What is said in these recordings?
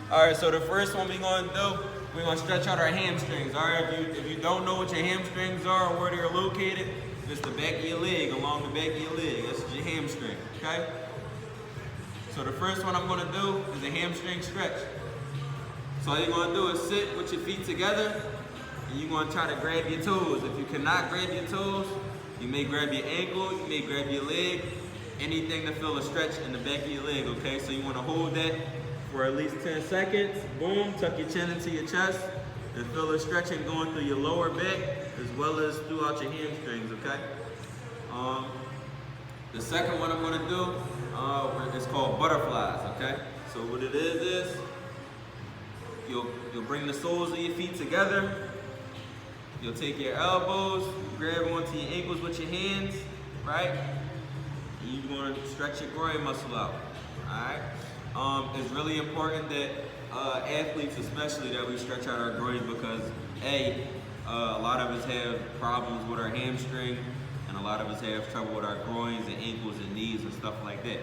All right, so the first one we're gonna do, we're gonna stretch out our hamstrings. All right, if you don't know what your hamstrings are or where they're located, it's the back of your leg, along the back of your leg. That's your hamstring, okay? So the first one I'm gonna do is a hamstring stretch. So all you're gonna do is sit with your feet together, and you're gonna try to grab your toes. If you cannot grab your toes, you may grab your ankle, you may grab your leg, anything to feel a stretch in the back of your leg, okay? So you wanna hold that for at least 10 seconds. Boom, tuck your chin into your chest, and feel a stretching going through your lower back as well as throughout your hamstrings, okay? The second one I'm gonna do is called butterflies, okay? So what it is you'll bring the soles of your feet together. You'll take your elbows, grab onto your ankles with your hands, right? And you're going to stretch your groin muscle out, all right? It's really important that athletes, especially, that we stretch out our groins because a lot of us have problems with our hamstring, and a lot of us have trouble with our groins and ankles and knees and stuff like that.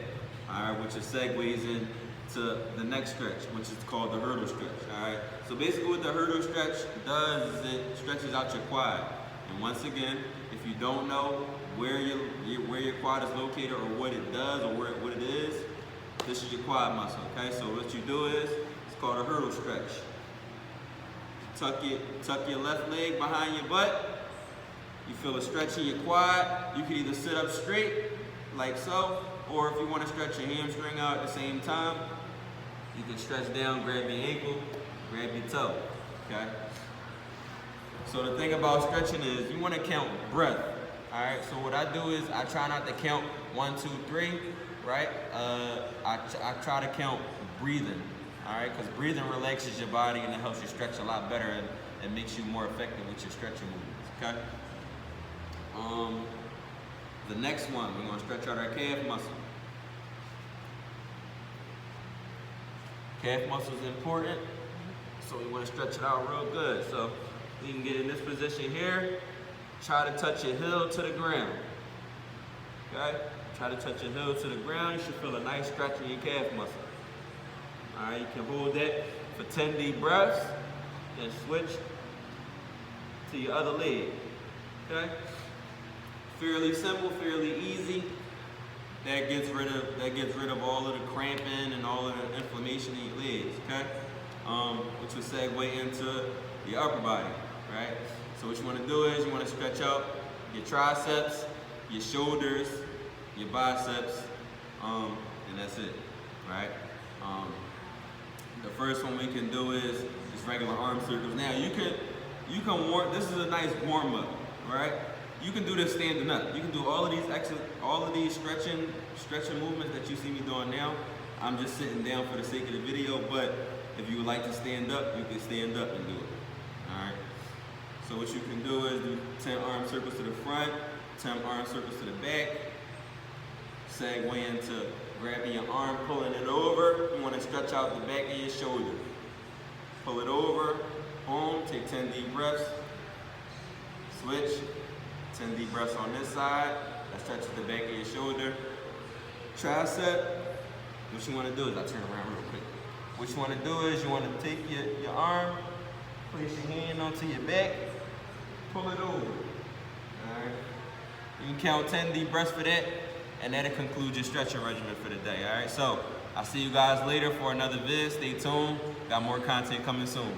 All right, which segues into the next stretch, which is called the hurdle stretch. All right. So basically, what the hurdle stretch does is it stretches out your quad. And once again, if you don't know where your quad is located or what it does or what it is, this is your quad muscle. Okay. So what you do is it's called a hurdle stretch. Tuck your left leg behind your butt. You feel a stretch in your quad. You can either sit up straight, like so, or if you want to stretch your hamstring out at the same time, you can stretch down, grab your ankle, grab your toe, okay? So the thing about stretching is you want to count breath, all right? So what I do is I try not to count 1, 2, 3, right? I try to count breathing, all right? Because breathing relaxes your body and it helps you stretch a lot better and makes you more effective with your stretching movements, okay? The next one, we're gonna stretch out our calf muscle. Calf muscle is important, so we wanna stretch it out real good. So you can get in this position here, try to touch your heel to the ground, okay? Try to touch your heel to the ground, you should feel a nice stretch in your calf muscle. All right, you can hold that for 10 deep breaths, and switch to your other leg, okay? Fairly simple, fairly easy. That gets rid of all of the cramping and all of the inflammation in your legs, okay? Which will segue into your upper body, right? So what you want to do is you want to stretch out your triceps, your shoulders, your biceps, and that's it, right? The first one we can do is just regular arm circles. Now you can warm. This is a nice warm up, right? You can do this standing up. You can do all of these stretching movements that you see me doing now. I'm just sitting down for the sake of the video, but if you would like to stand up, you can stand up and do it. All right. So what you can do is do 10 arm circles to the front, 10 arm circles to the back. Segue into grabbing your arm, pulling it over. You want to stretch out the back of your shoulder. Pull it over. Boom. Take 10 deep breaths. Switch. 10 deep breaths on this side. That stretches the back of your shoulder. Tricep. What you want to do is, I'll turn around real quick. What you want to do is you want to take your arm, place your hand onto your back, pull it over. Alright. You can count 10 deep breaths for that, and that'll conclude your stretching regimen for the day. Alright, so I'll see you guys later for another vid. Stay tuned. Got more content coming soon.